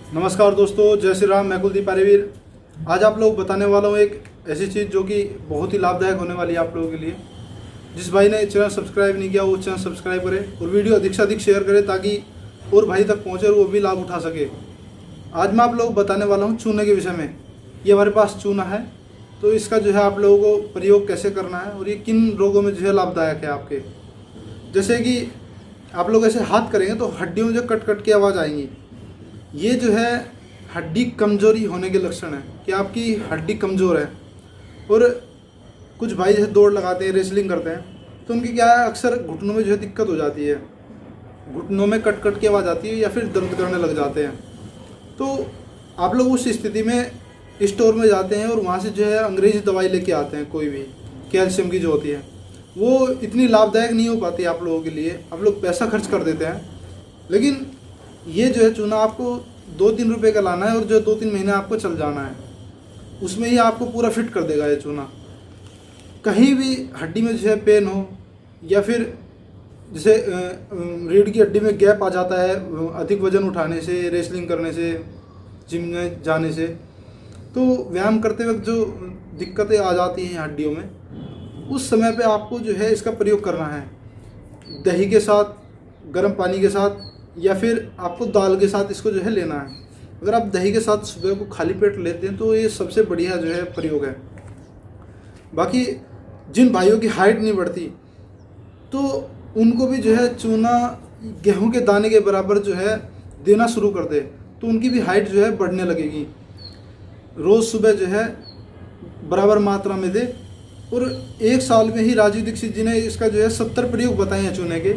नमस्कार दोस्तों, जय श्री राम। मैं कुलदीप पारेवीर। आज आप लोग बताने वाला हूँ एक ऐसी चीज़ जो कि बहुत ही लाभदायक होने वाली है आप लोगों के लिए। जिस भाई ने चैनल सब्सक्राइब नहीं किया वो चैनल सब्सक्राइब करे और वीडियो अधिक से अधिक शेयर करे ताकि और भाई तक पहुँचे और वो भी लाभ उठा सके। आज मैं आप लोग बताने वाला हूँ चूने के विषय में। ये हमारे पास चूना है, तो इसका जो है आप लोगों को प्रयोग कैसे करना है और ये किन रोगों में जो है लाभदायक है आपके। जैसे कि आप लोग ऐसे हाथ करेंगे तो हड्डियों में जो कट कट की आवाज़ आएंगी, ये जो है हड्डी कमजोरी होने के लक्षण है कि आपकी हड्डी कमज़ोर है। और कुछ भाई जैसे दौड़ लगाते हैं, रेसलिंग करते हैं, तो उनकी क्या है, अक्सर घुटनों में जो है दिक्कत हो जाती है, घुटनों में कट कट की आवाज़ आती है या फिर दर्द करने लग जाते हैं। तो आप लोग उस स्थिति में स्टोर में जाते हैं और वहाँ से जो है अंग्रेज़ी दवाई लेके आते हैं, कोई भी कैल्शियम की जो होती है, वो इतनी लाभदायक नहीं हो पाती आप लोगों के लिए। आप लोग पैसा खर्च कर देते हैं, लेकिन ये जो है चूना आपको 2-3 रुपए का लाना है और जो 2-3 महीने आपको चल जाना है, उसमें ही आपको पूरा फिट कर देगा ये चूना। कहीं भी हड्डी में जो है पेन हो या फिर जैसे रीढ़ की हड्डी में गैप आ जाता है अधिक वजन उठाने से, रेसलिंग करने से, जिम में जाने से, तो व्यायाम करते वक्त जो दिक्कतें आ जाती हैं हड्डियों में, उस समय पे आपको जो है इसका प्रयोग करना है दही के साथ, गर्म पानी के साथ, या फिर आपको दाल के साथ इसको जो है लेना है। अगर आप दही के साथ सुबह को खाली पेट लेते हैं तो ये सबसे बढ़िया जो है प्रयोग है। बाकी जिन भाइयों की हाइट नहीं बढ़ती तो उनको भी जो है चूना गेहूं के दाने के बराबर जो है देना शुरू कर दे तो उनकी भी हाइट जो है बढ़ने लगेगी। रोज़ सुबह जो है बराबर मात्रा में दे। और 1 साल में ही राजीव दीक्षित जी ने इसका जो है 70 प्रयोग बताए हैं चूने के,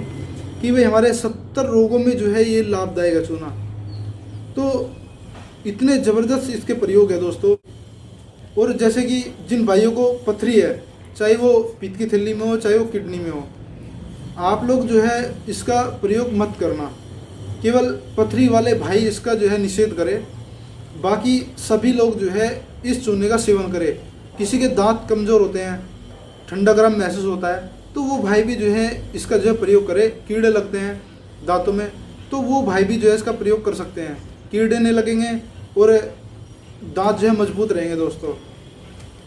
कि भाई हमारे 70 रोगों में जो है ये लाभदायक है चूना। तो इतने ज़बरदस्त इसके प्रयोग है दोस्तों। और जैसे कि जिन भाइयों को पथरी है, चाहे वो पित्त की थैली में हो चाहे वो किडनी में हो, आप लोग जो है इसका प्रयोग मत करना। केवल पथरी वाले भाई इसका जो है निषेध करें, बाकी सभी लोग जो है इस चूने का सेवन करें। किसी के दांत कमज़ोर होते हैं, ठंडा गर्म महसूस होता है, तो वो भाई भी जो है इसका जो है प्रयोग करे। कीड़े लगते हैं दांतों में, तो वो भाई भी जो है इसका प्रयोग कर सकते हैं, कीड़े नहीं लगेंगे और दांत जो है मजबूत रहेंगे दोस्तों।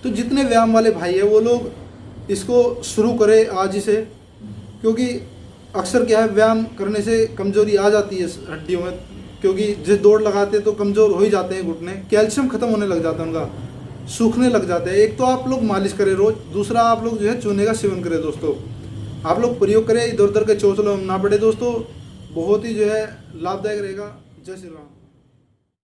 तो जितने व्यायाम वाले भाई हैं वो लोग इसको शुरू करें आज ही से, क्योंकि अक्सर क्या है, व्यायाम करने से कमज़ोरी आ जाती है हड्डियों में, क्योंकि जिस दौड़ लगाते हैं तो कमज़ोर हो ही जाते हैं घुटने, कैल्शियम ख़त्म होने लग जाता है उनका, सूखने लग जाते हैं। एक तो आप लोग मालिश करें रोज़, दूसरा आप लोग जो है चूने का सेवन करें दोस्तों। आप लोग प्रयोग करें, इधर उधर के चोचलों में ना पड़े दोस्तों। बहुत ही जो है लाभदायक रहेगा। जय श्री राम।